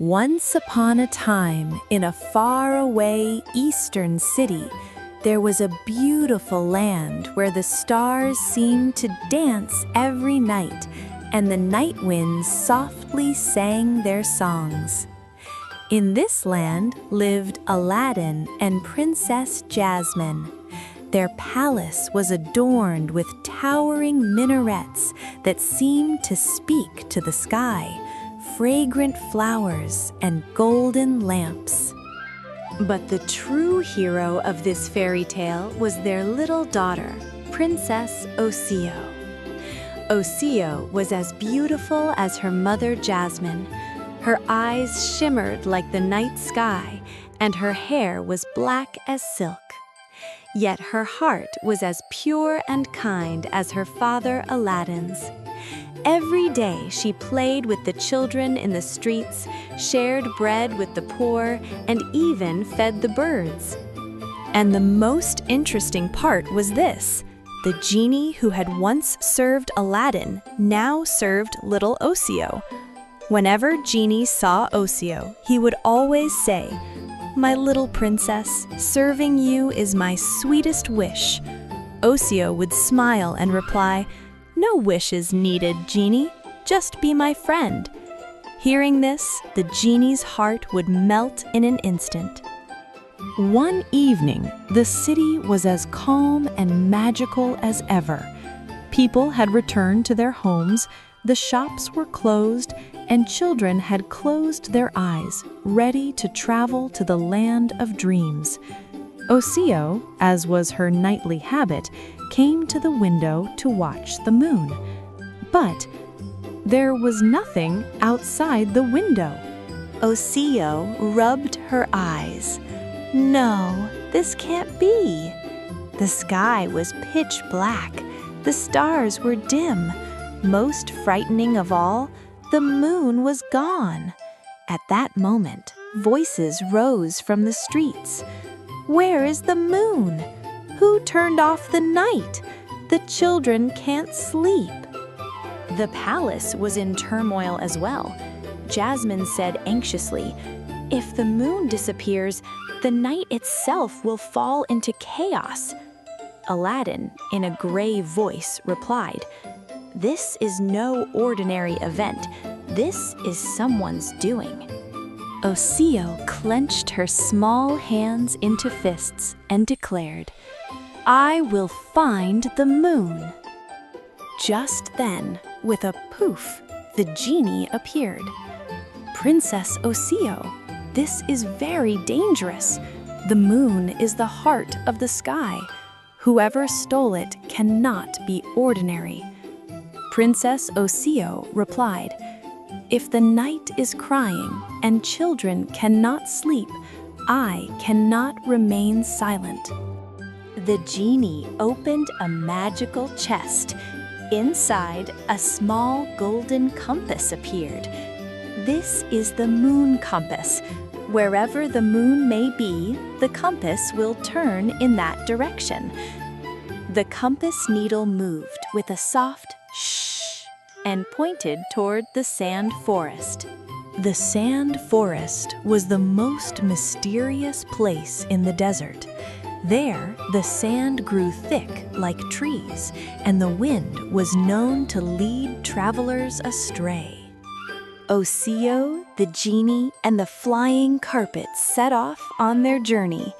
Once upon a time, in a faraway eastern city, there was a beautiful land where the stars seemed to dance every night, and the night winds softly sang their songs. In this land lived Aladdin and Princess Jasmine. Their palace was adorned with towering minarets that seemed to speak to the sky, fragrant flowers, and golden lamps. But the true hero of this fairy tale was their little daughter, Princess Osiyo. Osiyo was as beautiful as her mother Jasmine. Her eyes shimmered like the night sky, and her hair was black as silk. Yet her heart was as pure and kind as her father Aladdin's. Every day she played with the children in the streets, shared bread with the poor, and even fed the birds. And the most interesting part was this: the genie who had once served Aladdin now served little Osiyo. Whenever Genie saw Osiyo, he would always say, "My little princess, serving you is my sweetest wish." Osiyo would smile and reply, "No wish is needed, Genie. Just be my friend." Hearing this, the genie's heart would melt in an instant. One evening, the city was as calm and magical as ever. People had returned to their homes, the shops were closed, and children had closed their eyes, ready to travel to the land of dreams. Osiyo, as was her nightly habit, came to the window to watch the moon. But there was nothing outside the window. Osiyo rubbed her eyes. No, this can't be. The sky was pitch black. The stars were dim. Most frightening of all, the moon was gone. At that moment, voices rose from the streets. "Where is the moon? Who turned off the night? The children can't sleep." The palace was in turmoil as well. Jasmine said anxiously, "If the moon disappears, the night itself will fall into chaos." Aladdin, in a grave voice, replied, "This is no ordinary event. This is someone's doing." Osiyo clenched her small hands into fists and declared, "I will find the moon." Just then, with a poof, the genie appeared. "Princess Osiyo, this is very dangerous. The moon is the heart of the sky. Whoever stole it cannot be ordinary." Princess Osiyo replied, "If the night is crying and children cannot sleep, I cannot remain silent." The genie opened a magical chest. Inside, a small golden compass appeared. "This is the moon compass. Wherever the moon may be, the compass will turn in that direction." The compass needle moved with a soft shh and pointed toward the sand forest. The sand forest was the most mysterious place in the desert. There, the sand grew thick like trees, and the wind was known to lead travelers astray. Osiyo, the genie, and the flying carpet set off on their journey.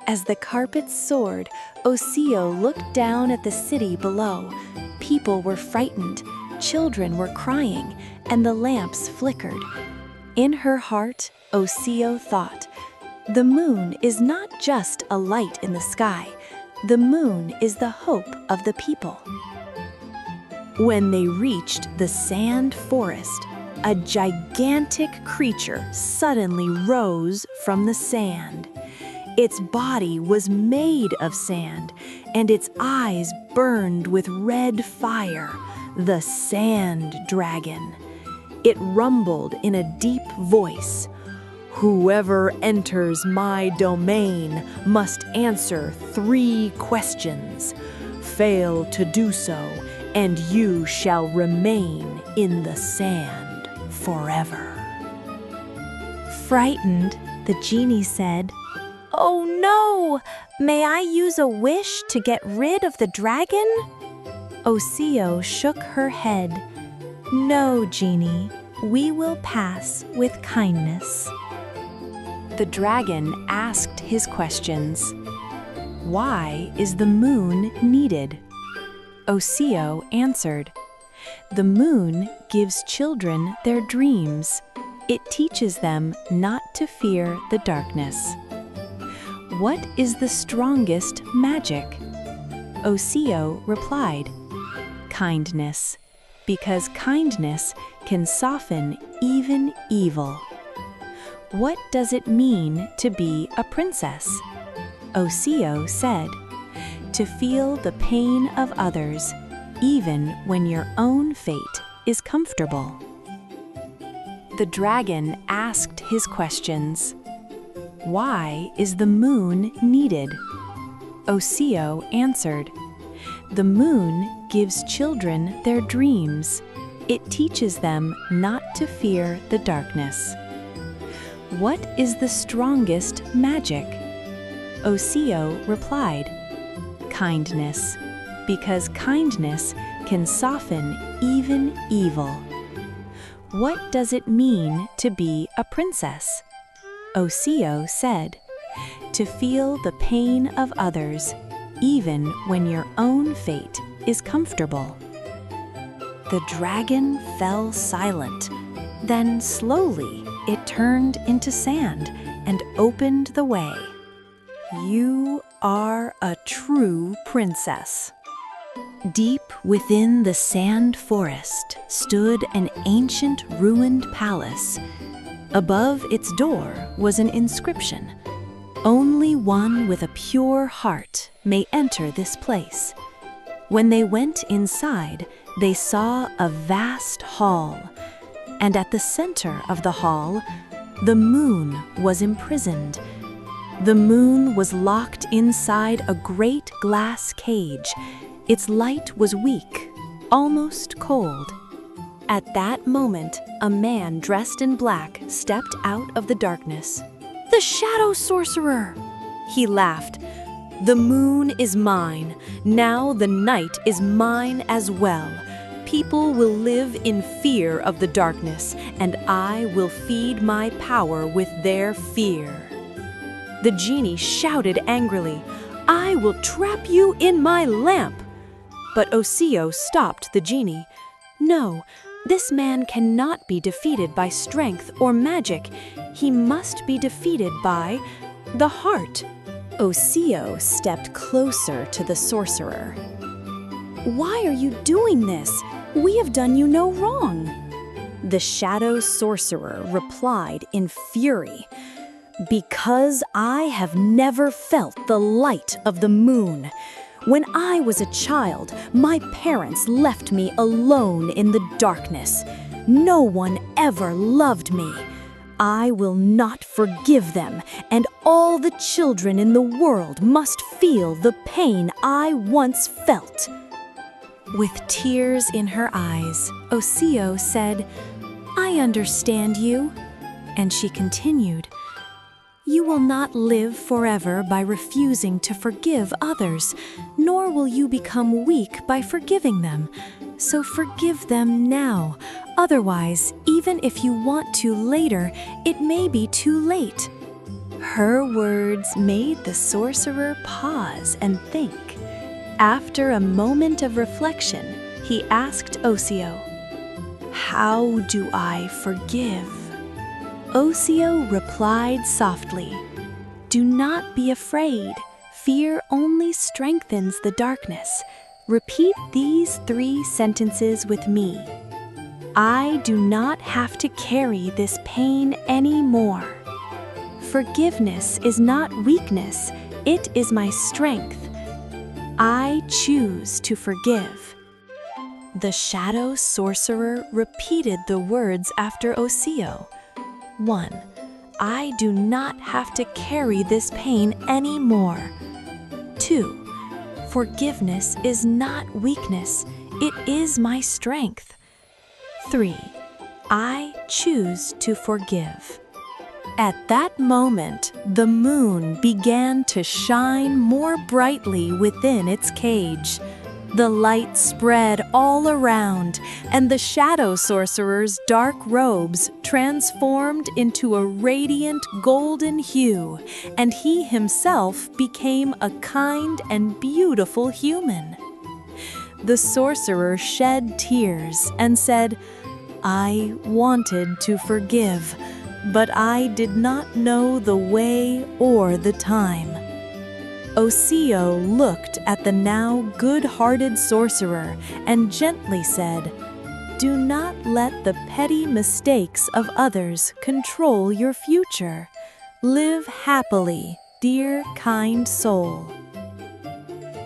As the carpet soared, Osiyo looked down at the city below. People were frightened, children were crying, and the lamps flickered. In her heart, Osiyo thought, "The moon is not just a light in the sky. The moon is the hope of the people." When they reached the sand forest, a gigantic creature suddenly rose from the sand. Its body was made of sand, and its eyes burned with red fire, the sand dragon. It rumbled in a deep voice, "Whoever enters my domain must answer 3 questions. Fail to do so, and you shall remain in the sand forever." Frightened, the genie said, "Oh no! May I use a wish to get rid of the dragon?" Osiyo shook her head. "No, genie, we will pass with kindness." The dragon asked his questions. Why is the moon needed? Osiyo answered, "The moon gives children their dreams. It teaches them not to fear the darkness." What is the strongest magic? Osiyo replied, "Kindness, because kindness can soften even evil." What does it mean to be a princess? Osiyo said, "To feel the pain of others, even when your own fate is comfortable." The dragon asked his questions. Why is the moon needed? Osiyo answered, "The moon gives children their dreams. It teaches them not to fear the darkness." What is the strongest magic? Osiyo replied, "Kindness, because kindness can soften even evil." What does it mean to be a princess? Osiyo said, "To feel the pain of others, even when your own fate is comfortable." The dragon fell silent. Then slowly it turned into sand and opened the way. "You are a true princess." Deep within the sand forest stood an ancient ruined palace. Above its door was an inscription. "Only one with a pure heart may enter this place." When they went inside, they saw a vast hall, and at the center of the hall, the moon was imprisoned. The moon was locked inside a great glass cage. Its light was weak, almost cold. At that moment, a man dressed in black stepped out of the darkness. "The shadow sorcerer!" He laughed. "The moon is mine. Now the night is mine as well. People will live in fear of the darkness, and I will feed my power with their fear." The genie shouted angrily, "I will trap you in my lamp!" But Osiyo stopped the genie. "No, this man cannot be defeated by strength or magic. He must be defeated by the heart." Osiyo stepped closer to the sorcerer. "Why are you doing this? We have done you no wrong." The shadow sorcerer replied in fury, "Because I have never felt the light of the moon. When I was a child, my parents left me alone in the darkness. No one ever loved me. I will not forgive them, and all the children in the world must feel the pain I once felt." With tears in her eyes, Osiyo said, "I understand you." And she continued, "You will not live forever by refusing to forgive others, nor will you become weak by forgiving them. So forgive them now. Otherwise, even if you want to later, it may be too late." Her words made the sorcerer pause and think. After a moment of reflection, he asked Osiyo, "How do I forgive?" Osiyo replied softly, "Do not be afraid. Fear only strengthens the darkness. Repeat these 3 sentences with me. I do not have to carry this pain anymore. Forgiveness is not weakness, it is my strength. I choose to forgive." The shadow sorcerer repeated the words after Osiyo. 1. I do not have to carry this pain anymore. 2. Forgiveness is not weakness, it is my strength. 3. I choose to forgive. At that moment, the moon began to shine more brightly within its cage. The light spread all around, and the shadow sorcerer's dark robes transformed into a radiant golden hue, and he himself became a kind and beautiful human. The sorcerer shed tears and said, "I wanted to forgive, but I did not know the way or the time." Osiyo looked at the now good-hearted sorcerer and gently said, "Do not let the petty mistakes of others control your future. Live happily, dear kind soul."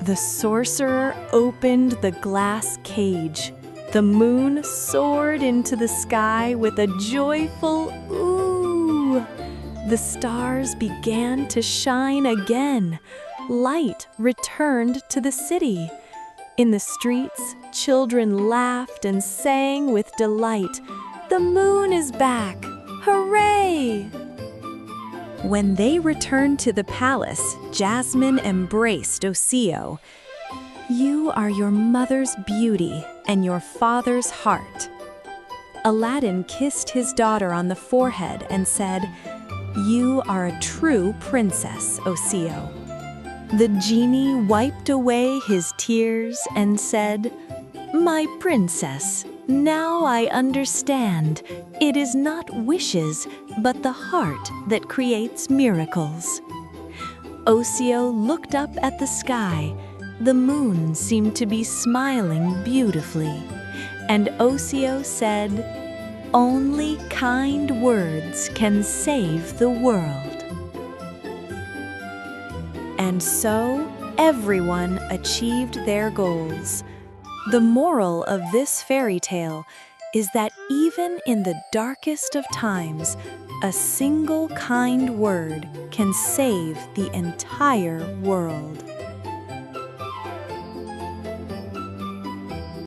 The sorcerer opened the glass cage. The moon soared into the sky with a joyful "ooh." The stars began to shine again. Light returned to the city. In the streets, children laughed and sang with delight. "The moon is back! Hooray!" When they returned to the palace, Jasmine embraced Osiyo. "You are your mother's beauty and your father's heart." Aladin kissed his daughter on the forehead and said, "You are a true princess, Osiyo." The genie wiped away his tears and said, "My princess, now I understand. It is not wishes, but the heart that creates miracles." Osiyo looked up at the sky. The moon seemed to be smiling beautifully. And Osiyo said, "Only kind words can save the world." And so, everyone achieved their goals. The moral of this fairy tale is that even in the darkest of times, a single kind word can save the entire world.